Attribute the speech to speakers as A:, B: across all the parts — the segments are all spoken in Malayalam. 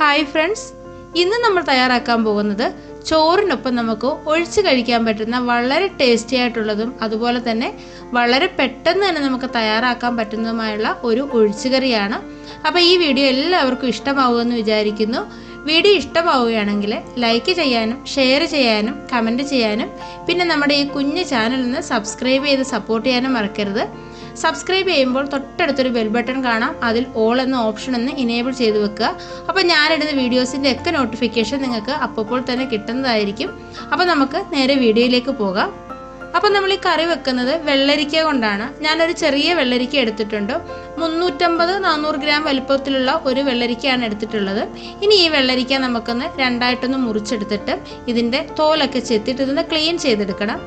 A: ഹായ് ഫ്രണ്ട്സ്, ഇന്ന് നമ്മൾ തയ്യാറാക്കാൻ പോകുന്നത് ചോറിനൊപ്പം നമുക്ക് ഒഴിച്ച് കഴിക്കാൻ പറ്റുന്ന വളരെ ടേസ്റ്റി ആയിട്ടുള്ളതും അതുപോലെ തന്നെ വളരെ പെട്ടെന്ന് തന്നെ നമുക്ക് തയ്യാറാക്കാൻ പറ്റുന്നതുമായുള്ള ഒരു ഒഴിച്ചുകറിയാണ്. അപ്പോൾ ഈ വീഡിയോ എല്ലാവർക്കും ഇഷ്ടമാവുമെന്ന് വിചാരിക്കുന്നു. വീഡിയോ ഇഷ്ടമാവുകയാണെങ്കിൽ ലൈക്ക് ചെയ്യാനും ഷെയർ ചെയ്യാനും കമൻറ്റ് ചെയ്യാനും പിന്നെ നമ്മുടെ ഈ കുഞ്ഞു ചാനലിന് സബ്സ്ക്രൈബ് ചെയ്ത് സപ്പോർട്ട് ചെയ്യാനും മറക്കരുത്. സബ്സ്ക്രൈബ് ചെയ്യുമ്പോൾ തൊട്ടടുത്തൊരു ബെൽ ബട്ടൺ കാണാം, അതിൽ ഓൾ എന്ന ഓപ്ഷൻ ഒന്ന് ഇനേബിൾ ചെയ്ത് വെക്കുക. അപ്പോൾ ഞാനിടുന്ന വീഡിയോസിൻ്റെ ഒക്കെ നോട്ടിഫിക്കേഷൻ നിങ്ങൾക്ക് അപ്പോൾ തന്നെ കിട്ടുന്നതായിരിക്കും. അപ്പോൾ നമുക്ക് നേരെ വീഡിയോയിലേക്ക് പോകാം. അപ്പോൾ നമ്മൾ ഈ കറി വെക്കുന്നത് വെള്ളരിക്ക കൊണ്ടാണ്. ഞാനൊരു ചെറിയ വെള്ളരിക്ക എടുത്തിട്ടുണ്ട്. 350-400 ഗ്രാം വലുപ്പത്തിലുള്ള ഒരു വെള്ളരിക്കയാണ് എടുത്തിട്ടുള്ളത്. ഇനി ഈ വെള്ളരിക്ക നമുക്കൊന്ന് രണ്ടായിട്ടൊന്ന് മുറിച്ചെടുത്തിട്ട് ഇതിൻ്റെ തോലൊക്കെ ചെത്തിയിട്ട് ഇതൊന്ന് ക്ലീൻ ചെയ്തെടുക്കണം.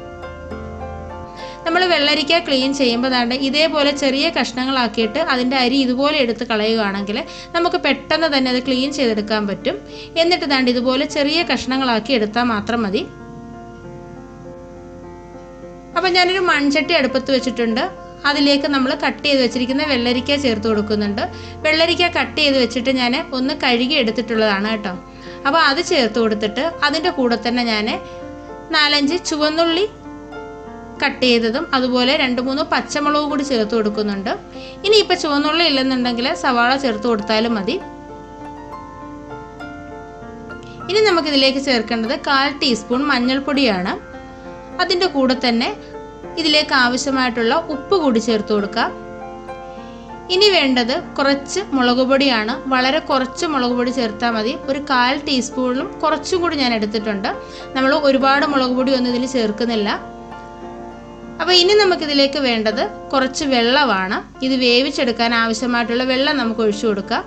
A: നമ്മൾ വെള്ളരിക്ക ക്ലീൻ ചെയ്യുമ്പോൾ ദാണ്ട് ഇതേപോലെ ചെറിയ കഷ്ണങ്ങളാക്കിയിട്ട് അതിൻ്റെ അരി ഇതുപോലെ എടുത്ത് കളയുകയാണെങ്കിൽ നമുക്ക് പെട്ടെന്ന് തന്നെ അത് ക്ലീൻ ചെയ്തെടുക്കാൻ പറ്റും. എന്നിട്ട് ദാണ്ട് ഇതുപോലെ ചെറിയ കഷ്ണങ്ങളാക്കി എടുത്താൽ മാത്രം മതി. അപ്പം ഞാനൊരു മൺചട്ടി അടുപ്പത്ത് വെച്ചിട്ടുണ്ട്. അതിലേക്ക് നമ്മൾ കട്ട് ചെയ്ത് വെച്ചിരിക്കുന്ന വെള്ളരിക്ക ചേർത്ത് കൊടുക്കുന്നുണ്ട്. വെള്ളരിക്ക കട്ട് ചെയ്ത് വെച്ചിട്ട് ഞാൻ ഒന്ന് കഴുകി എടുത്തിട്ടുള്ളതാണ് കേട്ടോ. അപ്പോൾ അത് ചേർത്ത് കൊടുത്തിട്ട് അതിൻ്റെ കൂടെ തന്നെ ഞാൻ 4-5 ചുവന്നുള്ളി കട്ട് ചെയ്തതും അതുപോലെ 2-3 പച്ചമുളകും കൂടി ചേർത്ത് കൊടുക്കുന്നുണ്ട്. ഇനി ഇപ്പോൾ ചുവന്നുള്ളി ഇല്ലെന്നുണ്ടെങ്കിൽ സവാള ചേർത്ത് കൊടുത്താലും മതി. ഇനി നമുക്കിതിലേക്ക് ചേർക്കേണ്ടത് 1/4 ടീസ്പൂൺ മഞ്ഞൾപ്പൊടിയാണ്. അതിൻ്റെ കൂടെ തന്നെ ഇതിലേക്ക് ആവശ്യമായിട്ടുള്ള ഉപ്പ് കൂടി ചേർത്ത് കൊടുക്കാം. ഇനി വേണ്ടത് കുറച്ച് മുളക് പൊടിയാണ്. വളരെ കുറച്ച് മുളക് പൊടി ചേർത്താൽ മതി. ഒരു 1/4 ടീസ്പൂണിലും കുറച്ചും കൂടി ഞാൻ എടുത്തിട്ടുണ്ട്. നമ്മൾ ഒരുപാട് മുളക് പൊടി ഒന്നും ഇതിൽ ചേർക്കുന്നില്ല. അപ്പോൾ ഇനി നമുക്കിതിലേക്ക് വേണ്ടത് കുറച്ച് വെള്ളമാണ്. ഇത് വേവിച്ചെടുക്കാൻ ആവശ്യമായിട്ടുള്ള വെള്ളം നമുക്ക് ഒഴിച്ചു കൊടുക്കാം.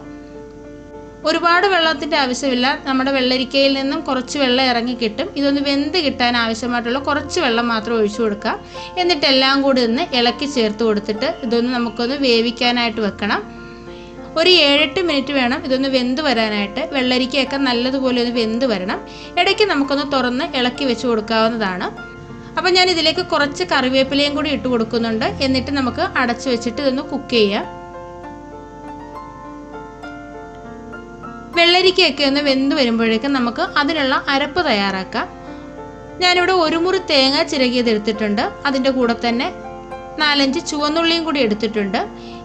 A: ഒരുപാട് വെള്ളത്തിൻ്റെ ആവശ്യമില്ല. നമ്മുടെ വെള്ളരിക്കയിൽ നിന്നും കുറച്ച് വെള്ളം ഇറങ്ങി കിട്ടും. ഇതൊന്ന് വെന്ത് കിട്ടാൻ ആവശ്യമായിട്ടുള്ള കുറച്ച് വെള്ളം മാത്രം ഒഴിച്ചു കൊടുക്കുക. എന്നിട്ട് എല്ലാം കൂടി ഒന്ന് ഇളക്കി ചേർത്ത് കൊടുത്തിട്ട് ഇതൊന്ന് നമുക്കൊന്ന് വേവിക്കാനായിട്ട് വെക്കണം. ഒരു 7-8 മിനിറ്റ് വേണം ഇതൊന്ന് വെന്ത് വരാനായിട്ട്. വെള്ളരിക്കയൊക്കെ നല്ലതുപോലെ ഒന്ന് വെന്ത് വരണം. ഇടയ്ക്ക് നമുക്കൊന്ന് തുറന്ന് ഇളക്കി വെച്ച് കൊടുക്കാവുന്നതാണ്. അപ്പോൾ ഞാൻ ഇതിലേക്ക് കുറച്ച് കറിവേപ്പിലയും കൂടി ഇട്ട് കൊടുക്കുന്നുണ്ട്. എന്നിട്ട് നമുക്ക് അടച്ചു വെച്ചിട്ട് ഇതൊന്ന് കുക്ക് ചെയ്യാം. വെള്ളരിക്കയൊക്കെ ഒന്ന് വെന്ത് വരുമ്പോഴേക്കും നമുക്ക് അതിനുള്ള അരപ്പ് തയ്യാറാക്കാം. ഞാനിവിടെ 1 മുറി തേങ്ങ ചിരകിയത് എടുത്തിട്ടുണ്ട്. അതിൻ്റെ കൂടെ തന്നെ 4-5 ചുവന്നുള്ളിയും കൂടി എടുത്തിട്ടുണ്ട്.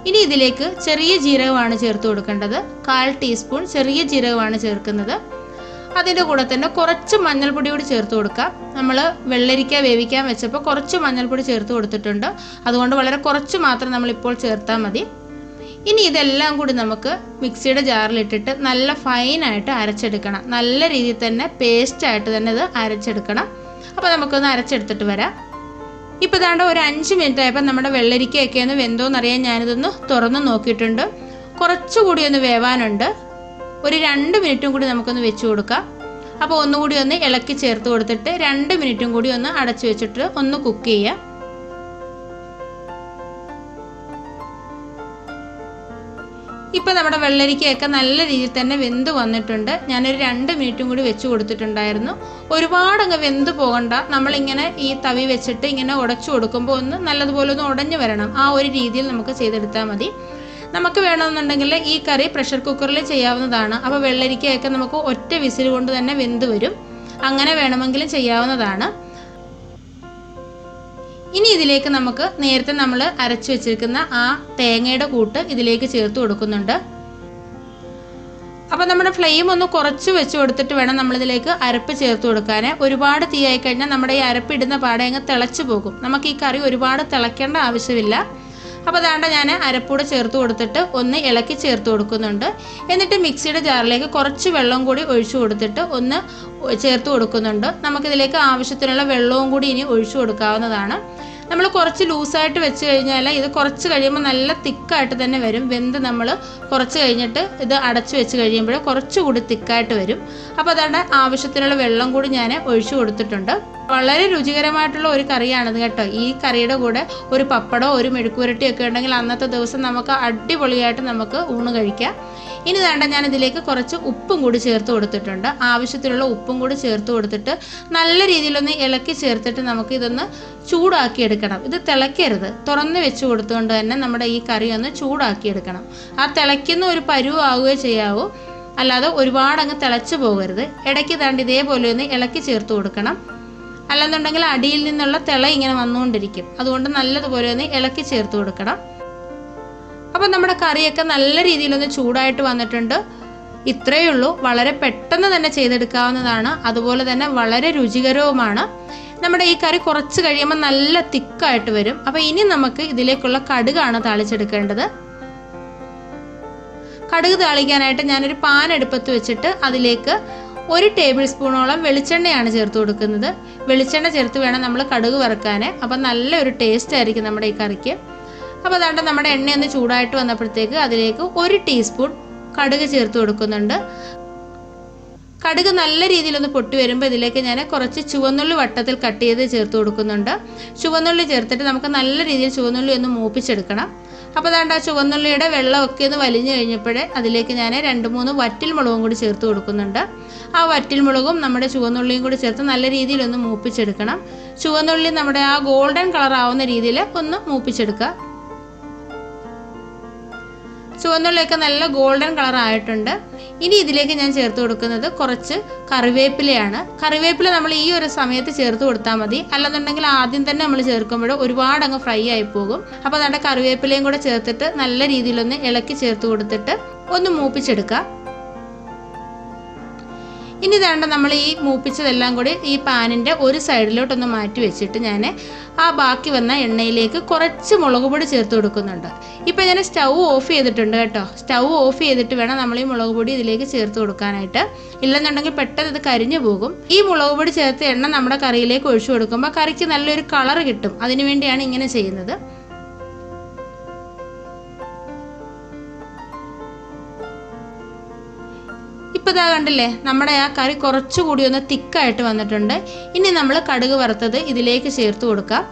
A: ഇനി ഇതിലേക്ക് ചെറിയ ജീരകമാണ് ചേർത്ത് കൊടുക്കേണ്ടത്. 1/4 ടീസ്പൂൺ ചെറിയ ജീരകമാണ് ചേർക്കുന്നത്. അതിൻ്റെ കൂടെ തന്നെ കുറച്ച് മഞ്ഞൾപ്പൊടി കൂടി ചേർത്ത് കൊടുക്കാം. നമ്മൾ വെള്ളരിക്ക വേവിക്കാൻ വെച്ചപ്പോൾ കുറച്ച് മഞ്ഞൾപ്പൊടി ചേർത്ത് കൊടുത്തിട്ടുണ്ട്. അതുകൊണ്ട് വളരെ കുറച്ച് മാത്രം നമ്മളിപ്പോൾ ചേർത്താൽ മതി. ഇനി ഇതെല്ലാം കൂടി നമുക്ക് മിക്സിയുടെ ജാറിലിട്ടിട്ട് നല്ല ഫൈനായിട്ട് അരച്ചെടുക്കണം. നല്ല രീതിയിൽ തന്നെ പേസ്റ്റായിട്ട് തന്നെ ഇത് അരച്ചെടുക്കണം. അപ്പോൾ നമുക്കൊന്ന് അരച്ചെടുത്തിട്ട് വരാം. ഇപ്പോൾ ദാണ്ട് ഒരു 5 മിനിറ്റ് ആയപ്പോൾ നമ്മുടെ വെള്ളരിക്കയൊക്കെ ഒന്ന് വെന്തോന്നറിയാൻ ഞാനിതൊന്ന് തുറന്ന് നോക്കിയിട്ടുണ്ട്. കുറച്ചുകൂടി ഒന്ന് വേവാനുണ്ട്. ഒരു 2 മിനിറ്റും കൂടി നമുക്കൊന്ന് വെച്ച് കൊടുക്കാം. അപ്പോൾ ഒന്നുകൂടി ഒന്ന് ഇളക്കി ചേർത്ത് കൊടുത്തിട്ട് 2 മിനിറ്റും കൂടി ഒന്ന് അടച്ചു വെച്ചിട്ട് ഒന്ന് കുക്ക് ചെയ്യാം. ഇപ്പോൾ നമ്മുടെ വെള്ളരിക്കയൊക്കെ നല്ല രീതിയിൽ തന്നെ വെന്ത് വന്നിട്ടുണ്ട്. ഞാനൊരു 2 മിനിറ്റും കൂടി വെച്ച് കൊടുത്തിട്ടുണ്ടായിരുന്നു. ഒരുപാടങ്ങ് വെന്ത് പോകണ്ട. നമ്മളിങ്ങനെ ഈ തവി വെച്ചിട്ട് ഇങ്ങനെ ഉടച്ചു കൊടുക്കുമ്പോൾ ഒന്ന് നല്ലതുപോലെ ഒന്ന് ഉടഞ്ഞു വരണം. ആ ഒരു രീതിയിൽ നമുക്ക് ചെയ്തെടുത്താൽ മതി. നമുക്ക് വേണമെന്നുണ്ടെങ്കിൽ ഈ കറി പ്രഷർ കുക്കറിൽ ചെയ്യാവുന്നതാണ്. അപ്പോൾ വെള്ളരിക്കയൊക്കെ നമുക്ക് ഒറ്റ വിസിൽ കൊണ്ട് തന്നെ വെന്ത് വരും. അങ്ങനെ വേണമെങ്കിലും ചെയ്യാവുന്നതാണ്. ഇനി ഇതിലേക്ക് നമുക്ക് നേരത്തെ നമ്മൾ അരച്ചു വെച്ചിരിക്കുന്ന ആ തേങ്ങയുടെ കൂട്ട് ഇതിലേക്ക് ചേർത്ത് കൊടുക്കുന്നുണ്ട്. അപ്പോൾ നമ്മുടെ ഫ്ലെയിം ഒന്ന് കുറച്ച് വെച്ച് കൊടുത്തിട്ട് വേണം നമ്മളിതിലേക്ക് അരപ്പ് ചേർത്ത് കൊടുക്കാൻ. ഒരുപാട് തീ ആയി കഴിഞ്ഞാൽ നമ്മുടെ ഈ അരപ്പിടുന്ന പാടെ അങ്ങ് തിളച്ച് പോകും. നമുക്ക് ഈ കറി ഒരുപാട് തിളയ്ക്കേണ്ട ആവശ്യമില്ല. അപ്പോൾ അതാണ്ട് ഞാൻ അരപ്പൂടെ ചേർത്ത് കൊടുത്തിട്ട് ഒന്ന് ഇളക്കി ചേർത്ത് കൊടുക്കുന്നുണ്ട്. എന്നിട്ട് മിക്സിയുടെ ജാറിലേക്ക് കുറച്ച് വെള്ളം കൂടി ഒഴിച്ചു കൊടുത്തിട്ട് ഒന്ന് ചേർത്ത് കൊടുക്കുന്നുണ്ട്. നമുക്കിതിലേക്ക് ആവശ്യത്തിനുള്ള വെള്ളവും കൂടി ഇനി ഒഴിച്ചു കൊടുക്കാവുന്നതാണ്. നമ്മൾ കുറച്ച് ലൂസായിട്ട് വെച്ച് കഴിഞ്ഞാൽ ഇത് കുറച്ച് കഴിയുമ്പോൾ നല്ല തിക്കായിട്ട് തന്നെ വരും. വെന്ത് നമ്മൾ കുറച്ച് കഴിഞ്ഞിട്ട് ഇത് അടച്ചു വെച്ച് കഴിയുമ്പോൾ കുറച്ചുകൂടി തിക്കായിട്ട് വരും. അപ്പോൾ അതാണ്ട് ആവശ്യത്തിനുള്ള വെള്ളം കൂടി ഞാൻ ഒഴിച്ചു കൊടുത്തിട്ടുണ്ട്. വളരെ രുചികരമായിട്ടുള്ള ഒരു കറിയാണിത് കേട്ടോ. ഈ കറിയുടെ കൂടെ ഒരു പപ്പടമോ ഒരു മെഴുക്കുവരട്ടിയൊക്കെ ഉണ്ടെങ്കിൽ അന്നത്തെ ദിവസം നമുക്ക് അടിപൊളിയായിട്ട് നമുക്ക് ഊണ് കഴിക്കാം. ഇനി വേണ്ട ഞാൻ ഇതിലേക്ക് കുറച്ച് ഉപ്പും കൂടി ചേർത്ത് കൊടുത്തിട്ടുണ്ട്. ആവശ്യത്തിനുള്ള ഉപ്പും കൂടി ചേർത്ത് കൊടുത്തിട്ട് നല്ല രീതിയിലൊന്ന് ഇളക്കി ചേർത്തിട്ട് നമുക്ക് ഇതൊന്ന് ചൂടാക്കി എടുക്കണം. ഇത് തിളക്കരുത്. തുറന്ന് വെച്ച് കൊടുത്തുകൊണ്ട് തന്നെ നമ്മുടെ ഈ കറി ഒന്ന് ചൂടാക്കി എടുക്കണം. ആ തിളയ്ക്കുന്ന ഒരു പരുവാകുകയോ ചെയ്യാവൂ. അല്ലാതെ ഒരുപാട് അങ്ങ് തിളച്ചു പോകരുത്. ഇടയ്ക്ക് താണ്ട് ഇതേപോലെ ഒന്ന് ഇളക്കി ചേർത്ത് കൊടുക്കണം. അല്ലെന്നുണ്ടെങ്കിൽ അടിയിൽ നിന്നുള്ള തിള ഇങ്ങനെ വന്നുകൊണ്ടിരിക്കും. അതുകൊണ്ട് നല്ലതുപോലെ ഒന്ന് ഇളക്കി ചേർത്ത് കൊടുക്കണം. അപ്പം നമ്മുടെ കറിയൊക്കെ നല്ല രീതിയിലൊന്ന് ചൂടായിട്ട് വന്നിട്ടുണ്ട്. ഇത്രയേ ഉള്ളൂ. വളരെ പെട്ടെന്ന് തന്നെ ചെയ്തെടുക്കാവുന്നതാണ്. അതുപോലെ തന്നെ വളരെ രുചികരവുമാണ്. നമ്മുടെ ഈ കറി കുറച്ച് കഴിയുമ്പോൾ നല്ല തിക്കായിട്ട് വരും. അപ്പോൾ ഇനി നമുക്ക് ഇതിലേക്കുള്ള കടുകാണ് താളിച്ചെടുക്കേണ്ടത്. കടുക് താളിക്കാനായിട്ട് ഞാനൊരു പാൻ അടുപ്പത്ത് വെച്ചിട്ട് അതിലേക്ക് 1 ടേബിൾ സ്പൂണോളം വെളിച്ചെണ്ണയാണ് ചേർത്ത് കൊടുക്കുന്നത്. വെളിച്ചെണ്ണ ചേർത്ത് വേണം നമ്മൾ കടുക് വറുക്കാൻ. അപ്പം നല്ലൊരു ടേസ്റ്റ് ആയിരിക്കും നമ്മുടെ ഈ കറിക്ക്. അപ്പോൾ അതാണ്ട് നമ്മുടെ എണ്ണയൊന്ന് ചൂടായിട്ട് വന്നപ്പോഴത്തേക്ക് അതിലേക്ക് 1 ടീസ്പൂൺ കടുക് ചേർത്ത് കൊടുക്കുന്നുണ്ട്. കടുക് നല്ല രീതിയിലൊന്ന് പൊട്ടി വരുമ്പോൾ ഇതിലേക്ക് ഞാൻ കുറച്ച് ചുവന്നുള്ളി വട്ടത്തിൽ കട്ട് ചെയ്ത് ചേർത്ത് കൊടുക്കുന്നുണ്ട്. ചുവന്നുള്ളി ചേർത്തിട്ട് നമുക്ക് നല്ല രീതിയിൽ ചുവന്നുള്ളി ഒന്ന് മൂപ്പിച്ചെടുക്കണം. അപ്പോൾ അതാണ്ട് ആ ചുവന്നുള്ളിയുടെ വെള്ളമൊക്കെ ഒന്ന് വലിഞ്ഞു കഴിഞ്ഞപ്പോഴേ അതിലേക്ക് ഞാൻ 2-3 വറ്റൽ മുളകും കൂടി ചേർത്ത് കൊടുക്കുന്നുണ്ട്. ആ വറ്റൽ മുളകും നമ്മുടെ ചുവന്നുള്ളിയും കൂടി ചേർത്ത് നല്ല രീതിയിലൊന്ന് മൂപ്പിച്ചെടുക്കണം. ചുവന്നുള്ളി നമ്മുടെ ആ ഗോൾഡൻ കളർ ആവുന്ന രീതിയിൽ ഒന്ന് മൂപ്പിച്ചെടുക്കുക. ചുവന്നുള്ളിയൊക്കെ നല്ല ഗോൾഡൻ കളർ ആയിട്ടുണ്ട്. ഇനി ഇതിലേക്ക് ഞാൻ ചേർത്ത് കൊടുക്കുന്നത് കുറച്ച് കറിവേപ്പിലയാണ്. കറിവേപ്പില നമ്മൾ ഈ ഒരു സമയത്ത് ചേർത്ത് കൊടുത്താൽ മതി. അല്ലെന്നുണ്ടെങ്കിൽ ആദ്യം തന്നെ നമ്മൾ ചേർക്കുമ്പോൾ ഒരുപാട് അങ്ങ് ഫ്രൈ ആയി പോകും. അപ്പോൾ നമ്മുടെ കറിവേപ്പിലയും കൂടെ ചേർത്തിട്ട് നല്ല രീതിയിലൊന്ന് ഇളക്കി ചേർത്ത് കൊടുത്തിട്ട് ഒന്ന് മൂപ്പിച്ചെടുക്കുക. ഇനി വേണ്ട നമ്മൾ ഈ മൂപ്പിച്ചതെല്ലാം കൂടി ഈ പാനിൻ്റെ ഒരു സൈഡിലോട്ടൊന്ന് മാറ്റി വെച്ചിട്ട് ഞാൻ ആ ബാക്കി വന്ന എണ്ണയിലേക്ക് കുറച്ച് മുളക് പൊടി ചേർത്ത് കൊടുക്കുന്നുണ്ട്. ഇപ്പം ഞാൻ സ്റ്റൗ ഓഫ് ചെയ്തിട്ടുണ്ട് കേട്ടോ. സ്റ്റൗ ഓഫ് ചെയ്തിട്ട് വേണം നമ്മൾ ഈ മുളക് പൊടി ഇതിലേക്ക് ചേർത്ത് കൊടുക്കാനായിട്ട്. ഇല്ലെന്നുണ്ടെങ്കിൽ പെട്ടെന്ന് ഇത് കരിഞ്ഞു പോകും. ഈ മുളക് പൊടി ചേർത്ത് എണ്ണ നമ്മുടെ കറിയിലേക്ക് ഒഴിച്ചു കൊടുക്കുമ്പോൾ കറിക്ക് നല്ലൊരു കളർ കിട്ടും. അതിനു വേണ്ടിയാണ് ഇങ്ങനെ ചെയ്യുന്നത്. ഇപ്പോൾ ഇതാ കണ്ടില്ലേ, നമ്മുടെ ആ കറി കുറച്ചുകൂടി ഒന്ന് തിക്കായിട്ട് വന്നിട്ടുണ്ട്. ഇനി നമ്മൾ കടുക് വറുത്തത് ഇതിലേക്ക് ചേർത്ത് കൊടുക്കാം.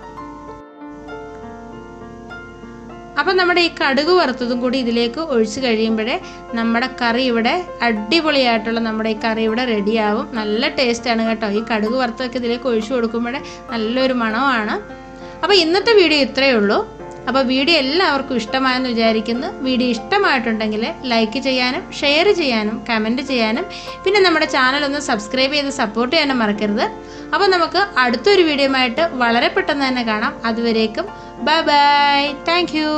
A: അപ്പം നമ്മുടെ ഈ കടുക് വറുത്തതും കൂടി ഇതിലേക്ക് ഒഴിച്ച് കഴിയുമ്പോഴേ നമ്മുടെ കറി ഇവിടെ അടിപൊളിയായിട്ടുള്ള നമ്മുടെ ഈ കറി ഇവിടെ റെഡിയാവും. നല്ല ടേസ്റ്റാണ് കേട്ടോ. ഈ കടുക് വറുത്തതൊക്കെ ഇതിലേക്ക് ഒഴിച്ചു കൊടുക്കുമ്പോഴേ നല്ലൊരു മണമാണ്. അപ്പോൾ ഇന്നത്തെ വീഡിയോ ഇത്രയേ ഉള്ളൂ. അപ്പോൾ വീഡിയോ എല്ലാവർക്കും ഇഷ്ടമായെന്ന് വിചാരിക്കുന്നു. വീഡിയോ ഇഷ്ടമായിട്ടുണ്ടെങ്കിൽ ലൈക്ക് ചെയ്യാനും ഷെയർ ചെയ്യാനും കമൻറ്റ് ചെയ്യാനും പിന്നെ നമ്മുടെ ചാനൽ ഒന്ന് സബ്സ്ക്രൈബ് ചെയ്ത് സപ്പോർട്ട് ചെയ്യാനും മറക്കരുത്. അപ്പോൾ നമുക്ക് അടുത്തൊരു വീഡിയോയുമായിട്ട് വളരെ പെട്ടെന്ന് തന്നെ കാണാം. അതുവരേക്കും ബൈ ബൈ. Thank you.